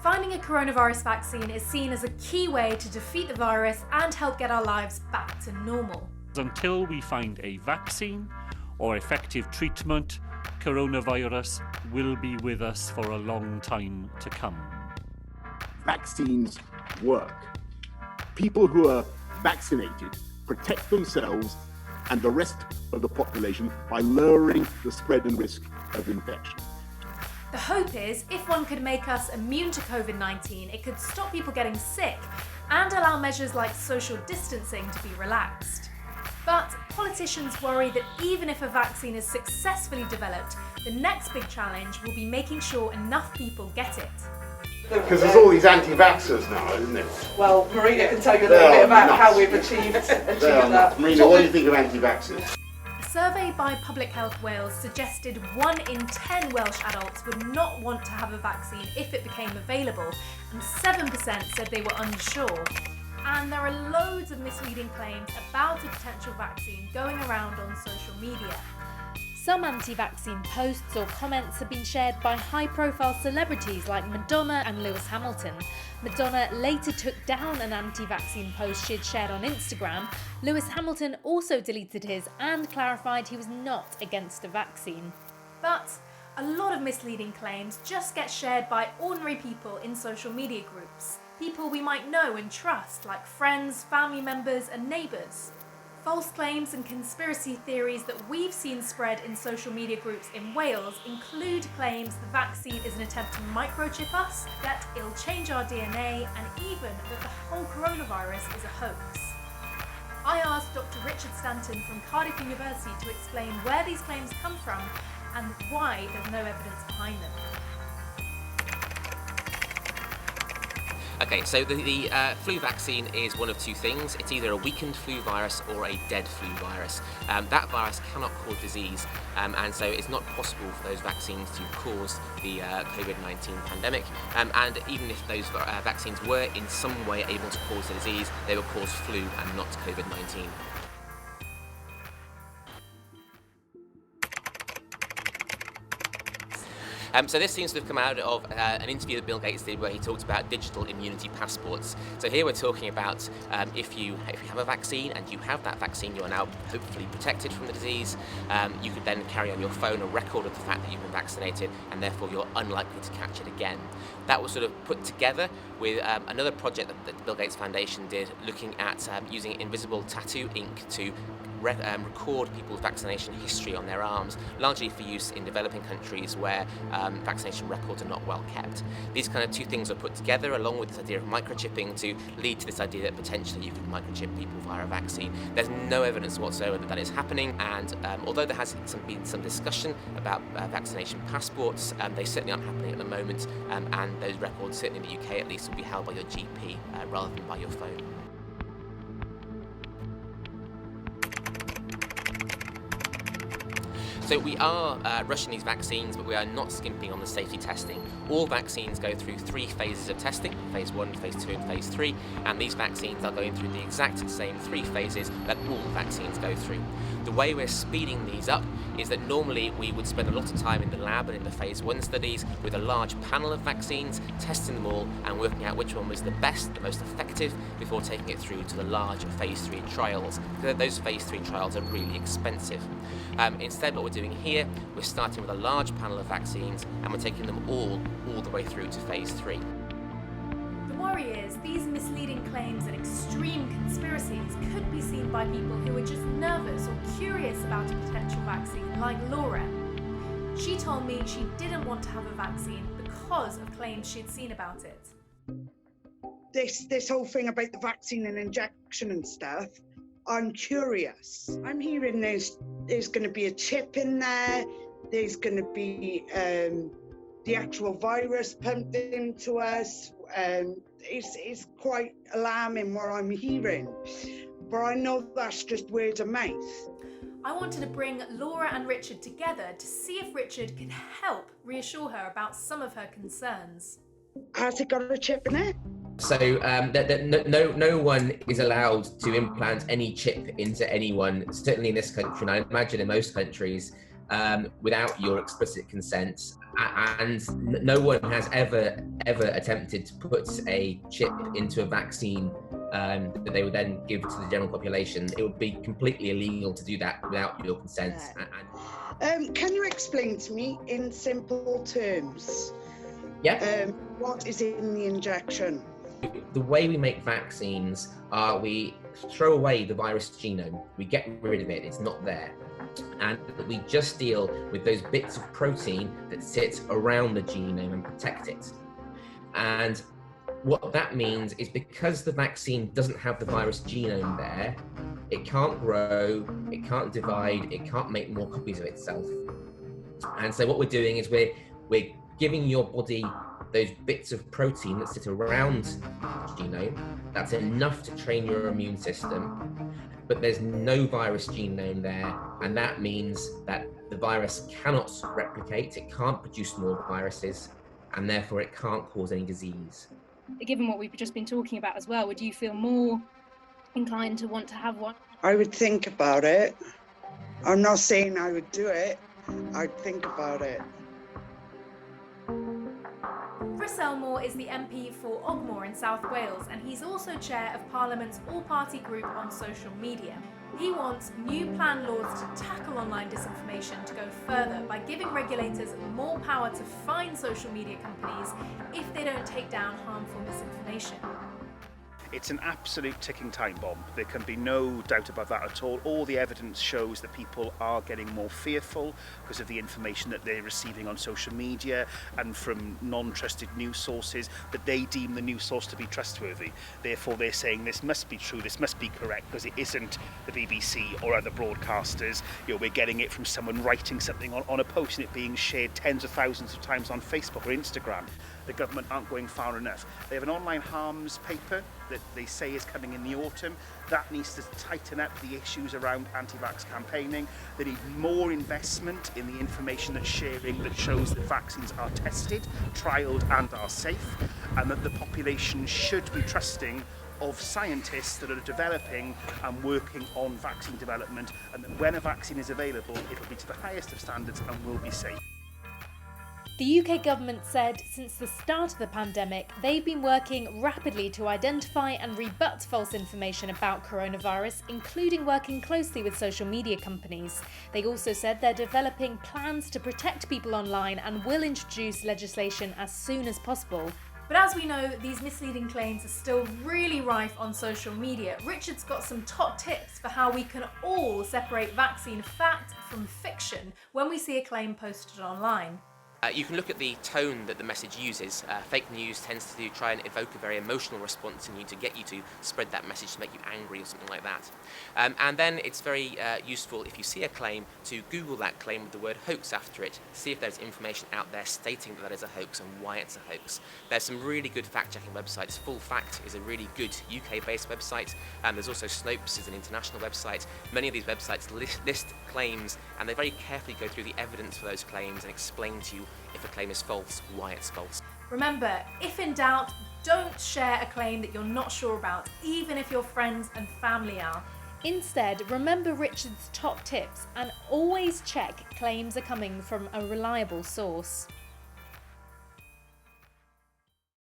Finding a coronavirus vaccine is seen as a key way to defeat the virus and help get our lives back to normal. Until we find a vaccine or effective treatment, coronavirus will be with us for a long time to come. Vaccines work. People who are vaccinated protect themselves and the rest of the population by lowering the spread and risk of infection. The hope is, if one could make us immune to COVID-19, it could stop people getting sick and allow measures like social distancing to be relaxed. But politicians worry that even if a vaccine is successfully developed, the next big challenge will be making sure enough people get it. Because there's all these anti-vaxxers now, isn't there? Well, Marina can tell you a little bit about how we've achieved that. Marina, what do you think of anti-vaxxers? A survey by Public Health Wales suggested 1 in 10 Welsh adults would not want to have a vaccine if it became available, and 7% said they were unsure. And there are loads of misleading claims about a potential vaccine going around on social media. Some anti-vaccine posts or comments have been shared by high-profile celebrities like Madonna and Lewis Hamilton. Madonna later took down an anti-vaccine post she'd shared on Instagram. Lewis Hamilton also deleted his and clarified he was not against a vaccine. But a lot of misleading claims just get shared by ordinary people in social media groups. People we might know and trust, like friends, family members and neighbours. False claims and conspiracy theories that we've seen spread in social media groups in Wales include claims the vaccine is an attempt to microchip us, that it'll change our DNA, and even that the whole coronavirus is a hoax. I asked Dr. Richard Stanton from Cardiff University to explain where these claims come from and why there's no evidence behind them. Okay, so the flu vaccine is one of two things. It's either a weakened flu virus or a dead flu virus. That virus cannot cause disease, and so it's not possible for those vaccines to cause the COVID-19 pandemic. And even if those vaccines were in some way able to cause the disease, they would cause flu and not COVID-19. So this seems to have come out of an interview that Bill Gates did where he talked about digital immunity passports. So here we're talking about if you have a vaccine and you have that vaccine, you are now hopefully protected from the disease. You could then carry on your phone a record of the fact that you've been vaccinated, and therefore you're unlikely to catch it again. That was sort of put together with another project that the Bill Gates Foundation did, looking at using invisible tattoo ink to record people's vaccination history on their arms, largely for use in developing countries where vaccination records are not well kept. These kind of two things are put together along with this idea of microchipping to lead to this idea that potentially you can microchip people via a vaccine. There's no evidence whatsoever that that is happening, and although there has been some discussion about vaccination passports, they certainly aren't happening at the moment, and those records, certainly in the UK at least, will be held by your GP rather than by your phone. So we are rushing these vaccines, but we are not skimping on the safety testing. All vaccines go through 3 phases of testing, phase 1, phase 2 and phase 3, and these vaccines are going through the exact same 3 phases that all vaccines go through. The way we're speeding these up is that normally we would spend a lot of time in the lab and in the phase 1 studies with a large panel of vaccines, testing them all and working out which one was the best, the most effective, before taking it through to the large phase 3 trials. Because those phase 3 trials are really expensive. Instead, what we're doing here, we're starting with a large panel of vaccines and we're taking them all the way through to phase 3. The worry is these misleading claims and extreme conspiracies could be seen by people who are just nervous or curious about a potential vaccine, like Laura. She told me she didn't want to have a vaccine because of claims she'd seen about it. This whole thing about the vaccine and injection and stuff, I'm curious. I'm hearing there's going to be a chip in there, there's going to be the actual virus pumped into us. It's quite alarming what I'm hearing, but I know that's just word of mouth. I wanted to bring Laura and Richard together to see if Richard could help reassure her about some of her concerns. Has it got a chip in it? So no one is allowed to implant any chip into anyone, certainly in this country, and I imagine in most countries, without your explicit consent. And no one has ever attempted to put a chip into a vaccine that they would then give to the general population. It would be completely illegal to do that without your consent. Can you explain to me in simple terms? Yeah. What is in the injection? The way we make vaccines are we throw away the virus genome. We get rid of it. It's not there. And we just deal with those bits of protein that sit around the genome and protect it. And what that means is because the vaccine doesn't have the virus genome there, it can't grow, it can't divide, it can't make more copies of itself. And so what we're doing is we're giving your body those bits of protein that sit around the genome. That's enough to train your immune system, but there's no virus genome there, and that means that the virus cannot replicate, it can't produce more viruses, and therefore it can't cause any disease. Given what we've just been talking about as well, would you feel more inclined to want to have one? I would think about it. I'm not saying I would do it. I'd think about it. Chris Elmore is the MP for Ogmore in South Wales, and he's also chair of Parliament's all-party group on social media. He wants new plan laws to tackle online disinformation to go further by giving regulators more power to fine social media companies if they don't take down harmful misinformation. It's an absolute ticking time bomb. There can be no doubt about that at all. All the evidence shows that people are getting more fearful because of the information that they're receiving on social media and from non-trusted news sources that they deem the news source to be trustworthy. Therefore, they're saying this must be true, this must be correct, because it isn't the BBC or other broadcasters. You know, we're getting it from someone writing something on a post and it being shared tens of thousands of times on Facebook or Instagram. The government aren't going far enough. They have an online harms paper that they say is coming in the autumn. That needs to tighten up the issues around anti-vax campaigning. They need more investment in the information that's sharing that shows that vaccines are tested, trialled and are safe, and that the population should be trusting of scientists that are developing and working on vaccine development, and that when a vaccine is available, it will be to the highest of standards and will be safe. The UK government said since the start of the pandemic, they've been working rapidly to identify and rebut false information about coronavirus, including working closely with social media companies. They also said they're developing plans to protect people online and will introduce legislation as soon as possible. But as we know, these misleading claims are still really rife on social media. Richard's got some top tips for how we can all separate vaccine fact from fiction when we see a claim posted online. You can look at the tone that the message uses. Fake news tends to try and evoke a very emotional response in you to get you to spread that message to make you angry or something like that. And then it's very useful if you see a claim to Google that claim with the word hoax after it, see if there's information out there stating that is a hoax and why it's a hoax. There's some really good fact-checking websites. Full Fact is a really good UK-based website. There's also Snopes is an international website. Many of these websites list claims, and they very carefully go through the evidence for those claims and explain to you if a claim is false, why it's false. Remember, if in doubt, don't share a claim that you're not sure about, even if your friends and family are. Instead, remember Richard's top tips and always check claims are coming from a reliable source.